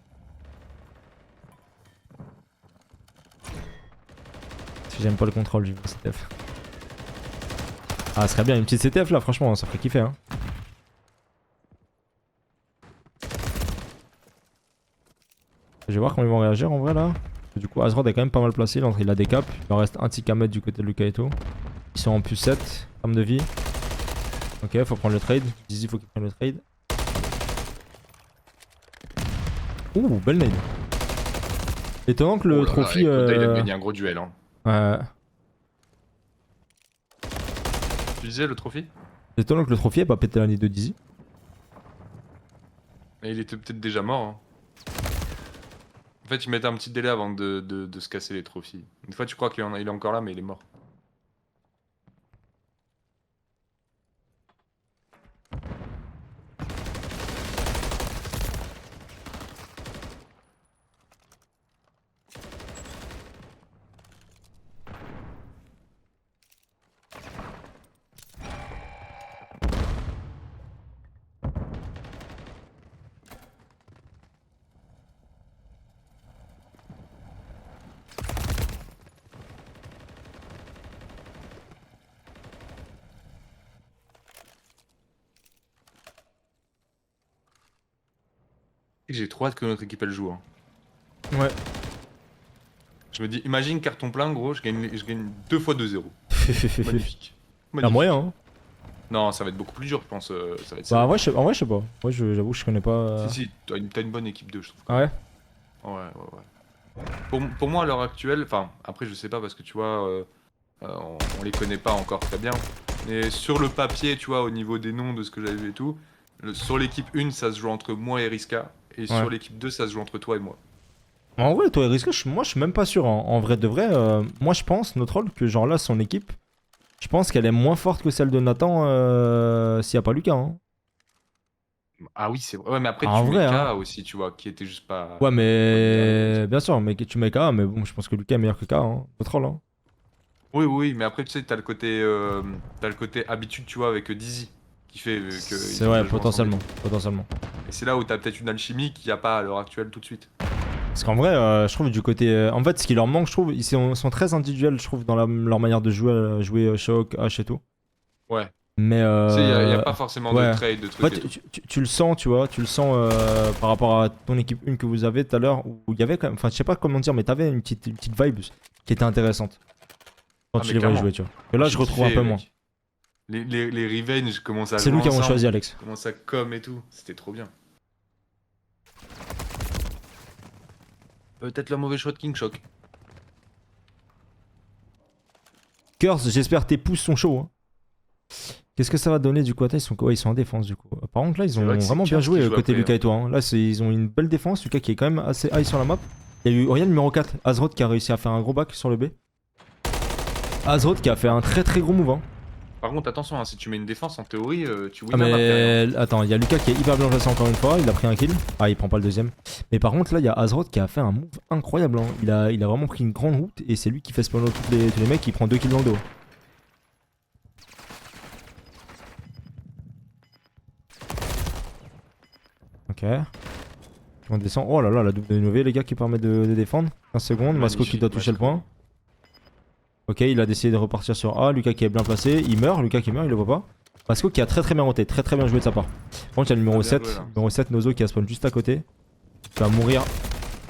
Si j'aime pas le contrôle du CTF. Ah, ce serait bien une petite CTF là, franchement, ça ferait kiffer, hein. Je vais voir comment ils vont réagir en vrai là. Du coup, Azrod est quand même pas mal placé. Il a des caps. Il en reste un tick à mettre du côté de Lucas et tout. Ils sont en plus 7 termes de vie. Ok, faut prendre le trade. Dizzy, faut qu'il prenne le trade. Ouh, belle nade. Étonnant que le trophy. Il a gagné un gros duel. Hein. Ouais. Tu disais le trophy? Étonnant que le trophy ait pas pété la nade de Dizzy. Et il était peut-être déjà mort. Hein. En fait, il mettait un petit délai avant de se casser les trophies. Une fois, tu crois qu'il est encore là, mais il est mort. J'ai trop hâte que notre équipe elle joue. Hein. Ouais. Je me dis, imagine carton plein, gros, je gagne 2 fois 2-0. Magnifique. Y'a moyen, hein. Non, ça va être beaucoup plus dur, je pense. Ça va être bah, en vrai, je sais pas. Ouais, j'avoue, je connais pas. Si, t'as une bonne équipe 2, je trouve. Ah ouais? Ouais. Pour moi, à l'heure actuelle, enfin, après, je sais pas parce que tu vois, on les connaît pas encore très bien. Mais sur le papier, tu vois, au niveau des noms, de ce que j'avais vu et tout, sur l'équipe 1, ça se joue entre moi et Riska. Et sur l'équipe 2, ça se joue entre toi et moi. En vrai, toi et Riska, moi, je suis même pas sûr. Hein. En vrai de vrai, moi, je pense, notre rôle, que genre là, son équipe, je pense qu'elle est moins forte que celle de Nathan s'il y a pas Lucas. Hein. Ah oui, c'est vrai. Ouais, mais après, en tu vrai, mets K hein. aussi, tu vois, qui était juste pas. Ouais, mais bien sûr, mais tu mets K, mais bon, je pense que Lucas est meilleur que K. Hein. Notre rôle, hein. Oui, mais après, tu sais, t'as le côté habitude, tu vois, avec Dizzy, qui fait que. C'est vrai, potentiellement. Et c'est là où t'as peut-être une alchimie qu'il n'y a pas à l'heure actuelle tout de suite. Parce qu'en vrai, je trouve du côté. En fait, ce qui leur manque, je trouve, ils sont très individuels, je trouve, dans leur manière de jouer Shock, H et tout. Ouais. Mais. Tu sais, il n'y a pas forcément de trade, de trucs. En fait, tu le sens, tu vois, par rapport à ton équipe 1 que vous avez tout à l'heure, où il y avait quand même. Enfin, je sais pas comment dire, mais t'avais une petite vibe qui était intéressante. Quand tu les voyais jouer, tu vois. Et là, je retrouve un peu moins. Les Revenge commencent à jouer. C'est nous qui avons choisi, Alex. Commence à com et tout. C'était trop bien. Peut-être le mauvais choix de King Shock. Curse, j'espère tes pouces sont chauds. Hein. Qu'est-ce que ça va donner du coup? Ils sont en défense du coup. Par contre là ils ont vraiment bien joué côté Lucas et toi. Hein. Là ils ont une belle défense. Lucas qui est quand même assez high sur la map. Il y a eu Oriel numéro 4, Azroth qui a réussi à faire un gros back sur le B. Azroth qui a fait un très gros move. Hein. Par contre attention, hein, si tu mets une défense en théorie, tu win. Ah mais attends, il y a Lucas qui est hyper bien placé encore une fois. Il a pris un kill. Ah il prend pas le deuxième. Mais par contre là il y a Azroth qui a fait un move incroyable. Hein. Il a vraiment pris une grande route et c'est lui qui fait spawn tous les mecs qui prend 2 kills dans le dos. Ok. On descend. Oh là là, la double de Nové, les gars, qui permet de défendre. 15 secondes. Masco qui doit toucher le point. Ok, il a décidé de repartir sur A. Lucas qui est bien placé. Il meurt. Lucas qui meurt, il le voit pas. Masco qui a très bien roté. Très bien joué de sa part. Par contre, il y a le numéro 7. Joué, numéro 7, Nozo qui a spawn juste à côté. Qui va mourir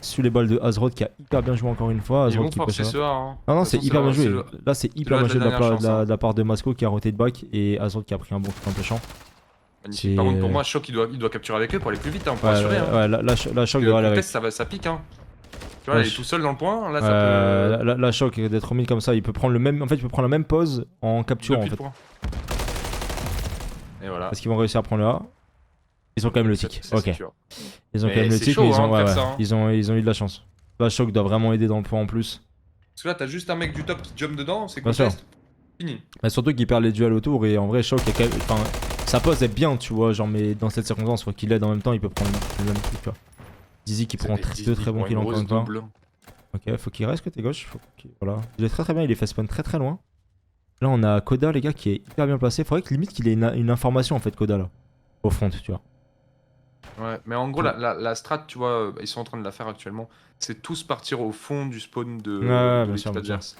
sous les balles de Azroth qui a hyper bien joué encore une fois. Azroth qui peut ça. Hein. Non, c'est hyper bien joué. Là, c'est hyper bien joué de la part de Masco qui a roté de back. Et Azroth qui a pris un bon coup empêchant. Par contre, pour moi, Shock il doit capturer avec eux pour aller plus vite, hein, pour assurer. Ouais, la Shock doit aller avec. Ça pique, hein. Tu vois, il est tout seul dans le point. Là, ça peut. La Shock d'être mis comme ça, il peut prendre le même. En fait, il peut prendre la même pause en capture en fait. Et voilà. Parce qu'ils vont réussir à prendre le A. Ils ont quand même le tic. Ok. Ils ont quand même le tic, mais ils ont eu de la chance. La Shock doit vraiment aider dans le point en plus. Parce que là, t'as juste un mec du top qui jump dedans, c'est contest. Fini. Mais surtout qu'il perd les duels autour et en vrai, Shock est quand même. Enfin, sa pose est bien, tu vois, genre, mais dans cette circonstance, faut qu'il aide en même temps, il peut prendre le même truc, tu vois. Dizzy qui prend deux très bons kills encore une fois. Ok, faut qu'il reste côté gauche. Voilà. Il est très bien, il est fait spawn très loin. Là, on a Koda, les gars, qui est hyper bien placé. Faudrait que limite qu'il ait une information en fait, Koda là. Au front, tu vois. Ouais, mais en gros, la strat, tu vois, ils sont en train de la faire actuellement. C'est tous partir au fond du spawn de l'équipe adverse.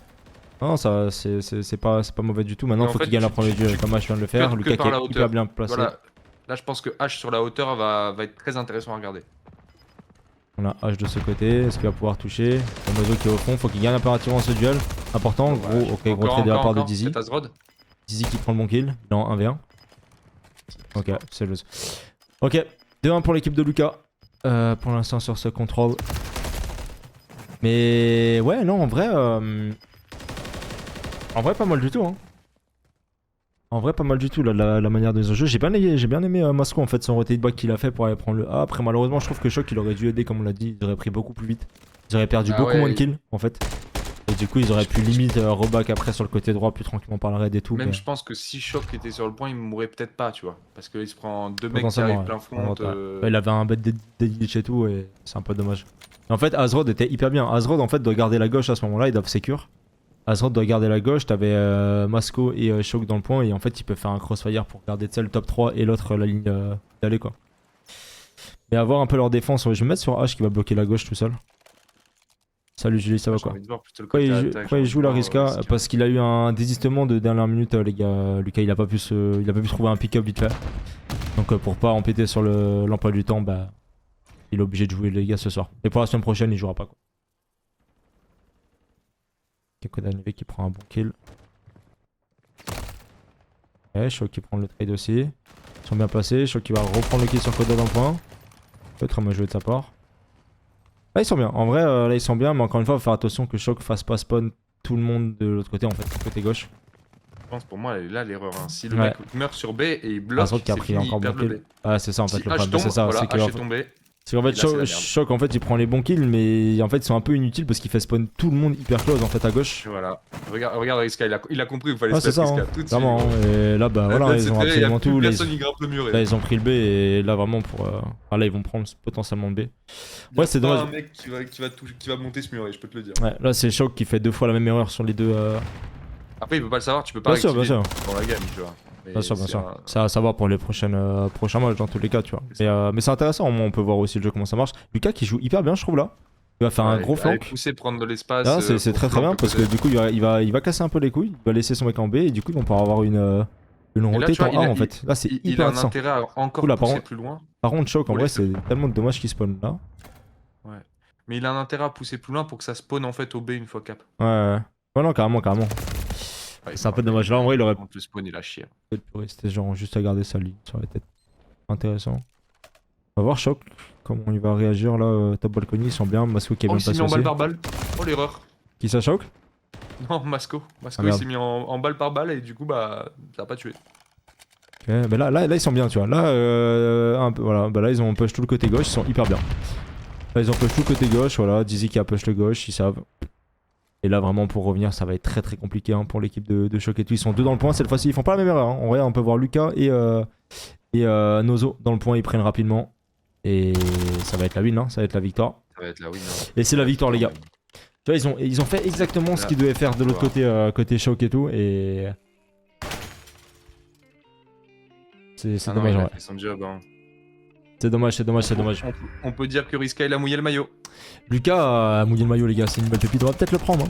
Non, ça c'est pas mauvais du tout. Maintenant, faut qu'il gagne la première duel comme H vient de le faire. Lucas qui est hyper bien placé. Voilà. Là, je pense que H sur la hauteur va être très intéressant à regarder. On a H de ce côté. Est-ce qu'il va pouvoir toucher? Nozo qui est au fond. Faut qu'il gagne impérativement ce duel. Important. Gros trade de la part de Dizzy. Dizzy qui prend le bon kill. Non, 1v1. Ok, c'est le. Ok, 2-1 pour l'équipe de Lucas. Pour l'instant sur ce contrôle. Mais ouais, non, en vrai, pas mal du tout. Hein. En vrai, pas mal du tout, là, la manière de ce jeu. J'ai bien aimé Masco, en fait, son rotate back qu'il a fait pour aller prendre le A. Après, malheureusement, je trouve que Shock, il aurait dû aider, comme on l'a dit. Ils auraient pris beaucoup plus vite. Ils auraient perdu beaucoup moins de kills, en fait. Et du coup, ils auraient pu limite reback après sur le côté droit, plus tranquillement par la raid et tout. Même je pense que si Shock était sur le point, il mourrait peut-être pas, tu vois. Parce qu'il se prend deux mecs qui arrivent plein front. Il avait un bête d'edge et tout, et c'est un peu dommage. Et en fait, Azroth était hyper bien. Azroth, en fait, doit garder la gauche à ce moment-là, il doit secure. Azroth doit garder la gauche, t'avais Masco et Shock dans le point, et en fait, il peut faire un crossfire pour garder le top 3 et l'autre la ligne d'aller, quoi. Mais avoir un peu leur défense, je vais me mettre sur H qui va bloquer la gauche tout seul. Salut Julie, ça va quoi? Pourquoi il joue la Riska? Parce qu'il a eu un désistement de dernière minute, les gars. Lucas, il a pas pu trouver un pick-up vite fait. Donc pour pas empiéter sur l'emploi du temps, bah il est obligé de jouer les gars ce soir. Et pour la semaine prochaine, il jouera pas quoi. Kodaneve qui prend un bon kill. Ouais, Shock qui prend le trade aussi. Ils sont bien placés. Shock qui va reprendre le kill sur Koda dans le point. Très bien joué de sa part. Là ils sont bien. En vrai là ils sont bien, mais encore une fois faut faire attention que Shock fasse pas spawn tout le monde de l'autre côté en fait, côté gauche. Je pense pour moi là l'erreur. Hein. Si le mec meurt sur B et il bloque, qui a pris fini, encore bon kill. Ah c'est ça en fait le problème. C'est ça. Voilà, c'est H est tombé. C'est qu'en fait Shock en fait il prend les bons kills, mais en fait ils sont un peu inutiles parce qu'il fait spawn tout le monde hyper close en fait à gauche. Voilà. Regarde Riska, il a compris, il fallait se mettre Riska tout de suite. Vraiment. Et là bah voilà ils ont absolument tout. Personne y grimpe le mur. Là ils ont pris le B et là vraiment pour là ils vont prendre potentiellement le B. Ouais c'est dommage. Il y a un mec qui va monter ce muret, je peux te le dire. Ouais là c'est Shock qui fait 2 fois la même erreur sur les deux. Après il peut pas le savoir, tu peux pas bien sûr dans la game, tu vois. Bien sûr. Ça à savoir pour les prochains matchs dans tous les cas, tu vois. Mais c'est intéressant, au moins on peut voir aussi le jeu comment ça marche. Lucas qui joue hyper bien, je trouve là. Il va faire un gros flank. Pousser, prendre de l'espace. C'est très bien parce que du coup il va casser un peu les couilles. Il va laisser son mec en B et du coup on pourra avoir une rotate en A en fait. Là c'est hyper intéressant. Il a un intérêt à encore pousser plus loin. Par contre, Shock en vrai c'est tellement dommage qu'il spawn là. Ouais. Mais il a un intérêt à pousser plus loin pour que ça spawn en fait au B une fois cap. Ouais non carrément. Ouais, c'est un peu dommage là en vrai il aurait pu le spawn il a chier. C'était genre juste à garder sa ligne, ça aurait été intéressant. On va voir Shock comment il va réagir là. Top Balcony ils sont bien, Masco qui est bien passé aussi. Il s'est mis en balle par balle. Oh l'erreur. Qui ça Shock? Non Masco il s'est mis en balle par balle et du coup bah ça a pas tué. Ok mais là ils sont bien tu vois. Là un peu, voilà bah là ils ont push tout le côté gauche, ils sont hyper bien. Là ils ont push tout le côté gauche, voilà Dizzy qui a push le gauche, ils savent. Et là vraiment pour revenir ça va être très compliqué hein, pour l'équipe de Shock et tout. Ils sont 2 dans le point cette fois-ci, ils font pas la même erreur hein. En vrai on peut voir Lucas et Nozo dans le point, ils prennent rapidement. Et ça va être la win hein, ça va être la victoire. Ça va être la win hein. Et c'est la victoire les gars. Tu vois ils ont fait exactement ce qu'ils devaient faire de l'autre côté, côté Shock et tout. Et c'est dommage ouais. Son job, hein. C'est dommage. On peut dire que Riska il a mouillé le maillot. Lucas a mouillé le maillot les gars, c'est une belle pépite, on va peut-être le prendre hein.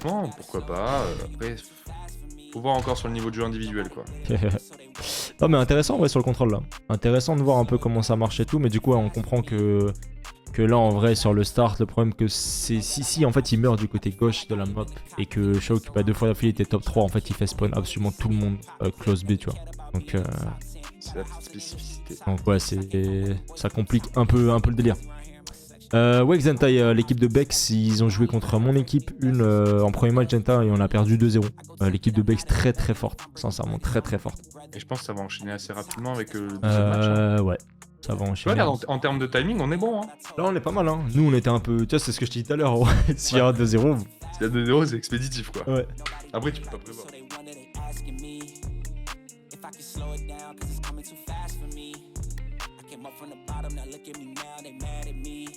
Bon pourquoi pas, après faut voir encore sur le niveau de jeu individuel quoi. Non mais intéressant ouais sur le contrôle là. Intéressant de voir un peu comment ça marche et tout, mais du coup ouais, on comprend que là en vrai sur le start le problème que c'est si en fait il meurt du côté gauche de la map et que Shock bah, 2 fois d'affilée était top 3 en fait il fait spawn absolument tout le monde close B tu vois. Donc c'est la petite spécificité. Donc ouais ça complique un peu le délire. Ouais Xentai, l'équipe de Bex ils ont joué contre mon équipe en premier match Genta et on a perdu 2-0. L'équipe de Bex très forte, sincèrement très forte. Et je pense que ça va enchaîner assez rapidement avec le deuxième match. Ouais, ça va enchaîner. Regarde, en termes de timing on est bon hein. Là on est pas mal hein. Nous on était un peu, tu vois c'est ce que je t'ai dit tout à l'heure, s'il y a 2-0. S'il y a 2-0 c'est expéditif quoi. Ouais. Après tu peux pas prévoir. Came up from the bottom, now look at me now, they mad at me.